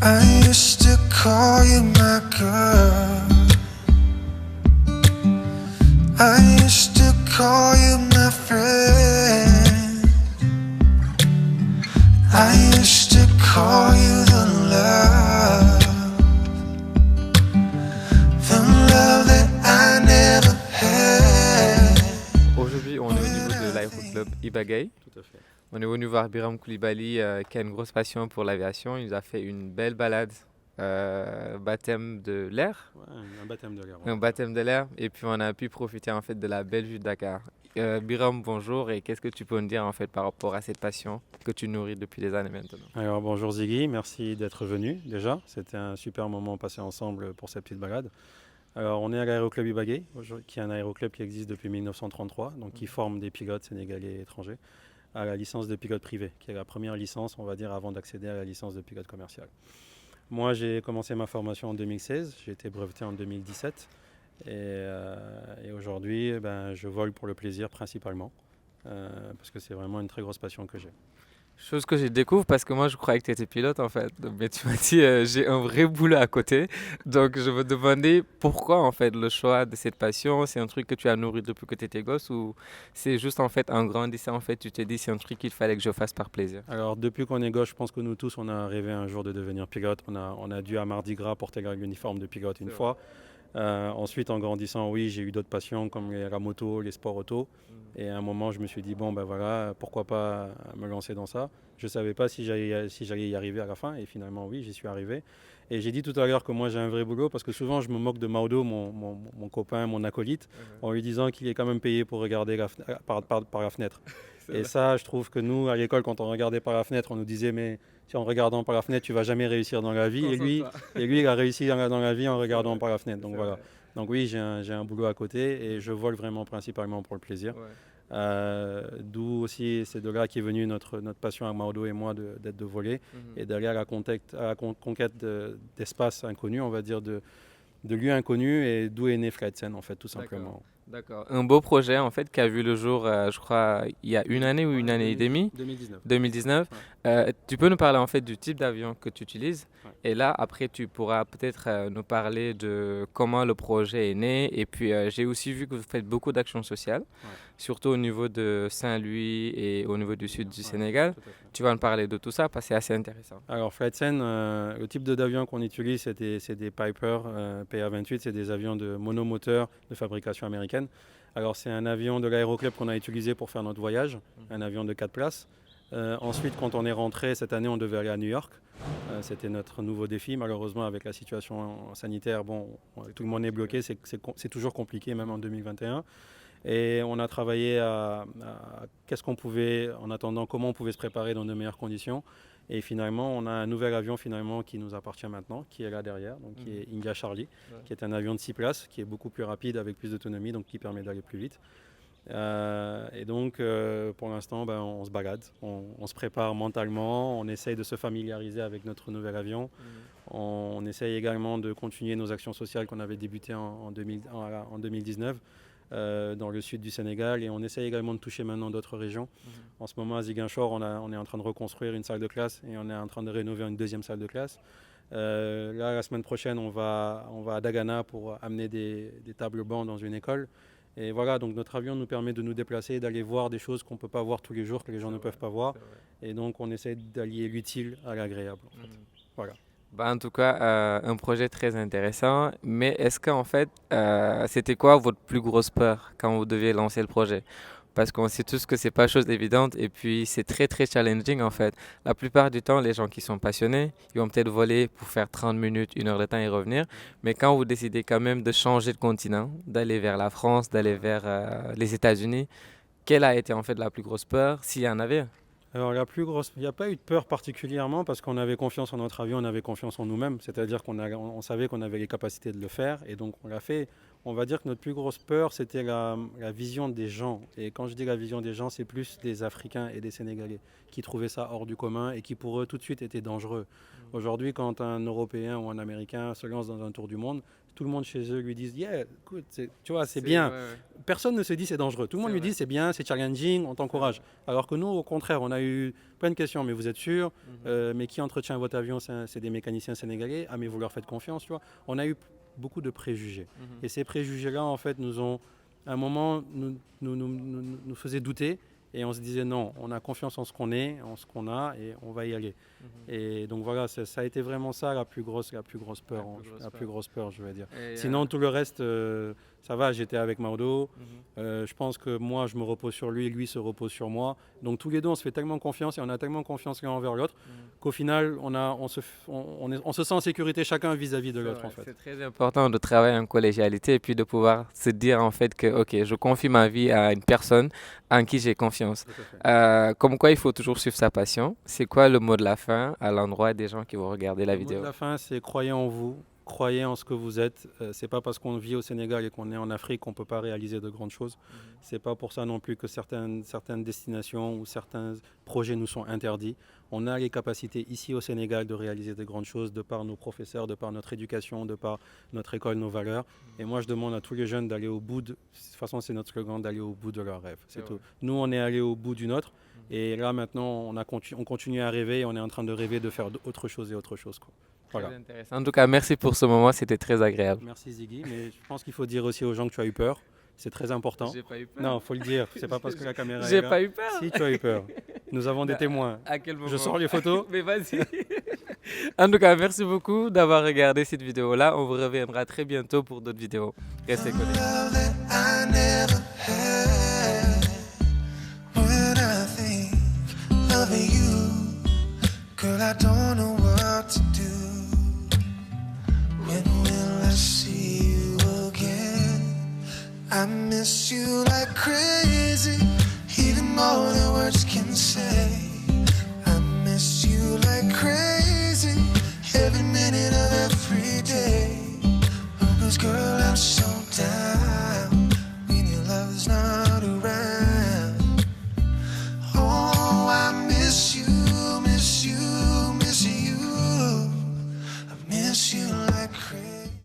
I used to call you my girl. I used to call you my friend. I used to call you the love that I never had. Aujourd'hui, on est au niveau de l'aéroclub Ibagaï. Tout à fait. On est venu voir Biram Koulibaly qui a une grosse passion pour l'aviation. Il nous a fait une belle balade, baptême de l'air. Ouais, un baptême de l'air. Un baptême de l'air. Et puis on a pu profiter en fait de la belle vue de Dakar. Biram, bonjour. Et qu'est-ce que tu peux nous dire en fait par rapport à cette passion que tu nourris depuis des années maintenant? Alors bonjour Ziggy, merci d'être venu déjà. C'était un super moment passé ensemble pour cette petite balade. Alors on est à l'aéroclub Ibagaï, qui est un aéroclub qui existe depuis 1933, donc qui forme des pilotes sénégalais et étrangers à la licence de pilote privé, qui est la première licence, on va dire, avant d'accéder à la licence de pilote commercial. Moi, j'ai commencé ma formation en 2016, j'ai été breveté en 2017 et aujourd'hui, je vole pour le plaisir principalement parce que c'est vraiment une très grosse passion que j'ai. Chose que je découvre parce que moi je croyais que tu étais pilote en fait. Mais tu m'as dit j'ai un vrai boulot à côté. Donc je me demandais pourquoi en fait le choix de cette passion. C'est un truc que tu as nourri depuis que tu étais gosse ou c'est juste en fait en grandissant en fait tu t'es dit c'est un truc qu'il fallait que je fasse par plaisir? Alors depuis qu'on est gosse, je pense que nous tous on a rêvé un jour de devenir pilote. On a dû à Mardi Gras porter l'uniforme de pilote une fois. Ensuite, en grandissant, oui, j'ai eu d'autres passions comme la moto, les sports auto. Et à un moment, je me suis dit, bon, ben voilà, pourquoi pas me lancer dans ça. Je ne savais pas si j'allais y arriver à la fin. Et finalement, oui, j'y suis arrivé. Et j'ai dit tout à l'heure que moi, j'ai un vrai boulot parce que souvent, je me moque de Maudo, mon copain, mon acolyte, en lui disant qu'il est quand même payé pour regarder par la fenêtre. Et ça, je trouve que nous, à l'école, quand on regardait par la fenêtre, on nous disait, mais si en regardant par la fenêtre, tu vas jamais réussir dans la vie. Et lui, il a réussi dans la vie en regardant par la fenêtre. Donc voilà. Donc oui, j'ai un boulot à côté et je vole vraiment principalement pour le plaisir. D'où aussi, c'est de là qu'est venue notre passion à Maudo et moi d'être de voler et d'aller à la conquête d'espaces inconnus, on va dire, de lieux inconnus et d'où est né Flightsen en fait, tout simplement. D'accord. Un beau projet en fait qui a vu le jour, je crois, il y a une année ou une année et demie. 2019. 2019. Ouais. Tu peux nous parler en fait du type d'avion que tu utilises Ouais. et là après tu pourras peut-être nous parler de comment le projet est né et puis j'ai aussi vu que vous faites beaucoup d'actions sociales, surtout au niveau de Saint-Louis et au niveau du sud du Sénégal. Tout à fait. Tu vas nous parler de tout ça parce que c'est assez intéressant. Alors Flightsen, le type d'avion qu'on utilise, c'est des Piper PA-28, c'est des avions de monomoteur de fabrication américaine. Alors c'est un avion de l'aéroclub qu'on a utilisé pour faire notre voyage, un avion de 4 places. Ensuite, quand on est rentré cette année, on devait aller à New York. C'était notre nouveau défi. Malheureusement, avec la situation sanitaire, bon, tout le monde est bloqué, c'est toujours compliqué, même en 2021. Et on a travaillé à qu'est-ce qu'on pouvait, en attendant, comment on pouvait se préparer dans de meilleures conditions. Et finalement, on a un nouvel avion finalement qui nous appartient maintenant, qui est là derrière, donc qui est India Charlie, qui est un avion de 6 places, qui est beaucoup plus rapide, avec plus d'autonomie, donc qui permet d'aller plus vite. Et donc, pour l'instant, on se balade, on se prépare mentalement, on essaye de se familiariser avec notre nouvel avion. On essaye également de continuer nos actions sociales qu'on avait débutées en 2019. Dans le sud du Sénégal et on essaye également de toucher maintenant d'autres régions. En ce moment à Ziguinchor, on est en train de reconstruire une salle de classe et on est en train de rénover une deuxième salle de classe. Là, la semaine prochaine, on va à Dagana pour amener des tables bancs dans une école. Et voilà, donc notre avion nous permet de nous déplacer, d'aller voir des choses qu'on ne peut pas voir tous les jours, que les gens ne peuvent pas voir. Et donc on essaie d'allier l'utile à l'agréable. En fait. Voilà. En tout cas, un projet très intéressant. Mais est-ce qu'en fait, c'était quoi votre plus grosse peur quand vous deviez lancer le projet? Parce qu'on sait tous que c'est pas chose évidente et puis c'est très très challenging en fait. La plupart du temps, les gens qui sont passionnés, ils vont peut-être voler pour faire 30 minutes, 1 heure de temps et revenir. Mais quand vous décidez quand même de changer de continent, d'aller vers la France, d'aller vers les États-Unis, quelle a été en fait la plus grosse peur, s'il y en avait? Alors la plus grosse, il n'y a pas eu de peur particulièrement parce qu'on avait confiance en notre avion, on avait confiance en nous-mêmes, c'est-à-dire on savait qu'on avait les capacités de le faire et donc on l'a fait. On va dire que notre plus grosse peur, c'était la vision des gens. Et quand je dis la vision des gens, c'est plus des Africains et des Sénégalais qui trouvaient ça hors du commun et qui pour eux tout de suite était dangereux. Aujourd'hui, quand un Européen ou un Américain se lance dans un tour du monde, tout le monde chez eux lui disent yeah, écoute, tu vois, c'est bien. Ouais, ouais. Personne ne se dit c'est dangereux. Tout le monde C'est lui vrai. dit c'est bien, c'est challenging, on t'encourage. Alors que nous, au contraire, on a eu plein de questions. Mais vous êtes sûr mais qui entretient votre avion? C'est des mécaniciens sénégalais. Ah, mais vous leur faites confiance, tu vois. On a eu beaucoup de préjugés. Et ces préjugés-là, en fait, nous ont, à un moment, nous faisaient douter. Et on se disait non, on a confiance en ce qu'on est, en ce qu'on a, et on va y aller. Et donc voilà, ça a été vraiment ça la plus grosse peur, je vais dire. Et, Sinon, tout le reste, ça va, j'étais avec Maudo. Je pense que moi, je me repose sur lui, lui se repose sur moi. Donc tous les deux, on se fait tellement confiance et on a tellement confiance l'un envers l'autre qu'au final, on se sent en sécurité chacun vis-à-vis de c'est l'autre, vrai, en fait. c'est très important de travailler en collégialité et puis de pouvoir se dire en fait que ok, je confie ma vie à une personne en qui j'ai confiance. Tout à fait. Comme quoi, il faut toujours suivre sa passion. C'est quoi le mot de la fin à l'endroit des gens qui vont regarder la Le mot vidéo? de la fin, c'est croyez en vous, croyez en ce que vous êtes. C'est pas parce qu'on vit au Sénégal et qu'on est en Afrique qu'on peut pas réaliser de grandes choses. C'est pas pour ça non plus que certaines destinations ou certains projets nous sont interdits. On a les capacités ici au Sénégal de réaliser de grandes choses de par nos professeurs, de par notre éducation, de par notre école, nos valeurs. Et moi, je demande à tous les jeunes d'aller au bout de toute façon, c'est notre slogan, d'aller au bout de leurs rêves. C'est C'est tout. vrai. Nous, on est allé au bout du nôtre. Et là, maintenant, on continue à rêver et on est en train de rêver de faire autre chose et autre chose, quoi. Voilà. Très intéressant. En tout cas, merci pour ce moment, c'était très agréable. Merci Ziggy, mais je pense qu'il faut dire aussi aux gens que tu as eu peur. C'est très important. J'ai pas eu peur. Non, faut le dire. C'est pas parce que la caméra est J'ai là. pas eu peur. Si tu as eu peur. Nous avons des témoins. À quel moment? Je sors les photos. Mais vas-y. En tout cas, merci beaucoup d'avoir regardé cette vidéo-là. On vous reviendra très bientôt pour d'autres vidéos. Restez connectés. Love that I never had. When I think of you, girl, I don't know what to do. When will I see you again? I miss you like crazy, even more than words can say. I miss you like crazy, every minute of every day. Oh, 'cause girl, I'm so down.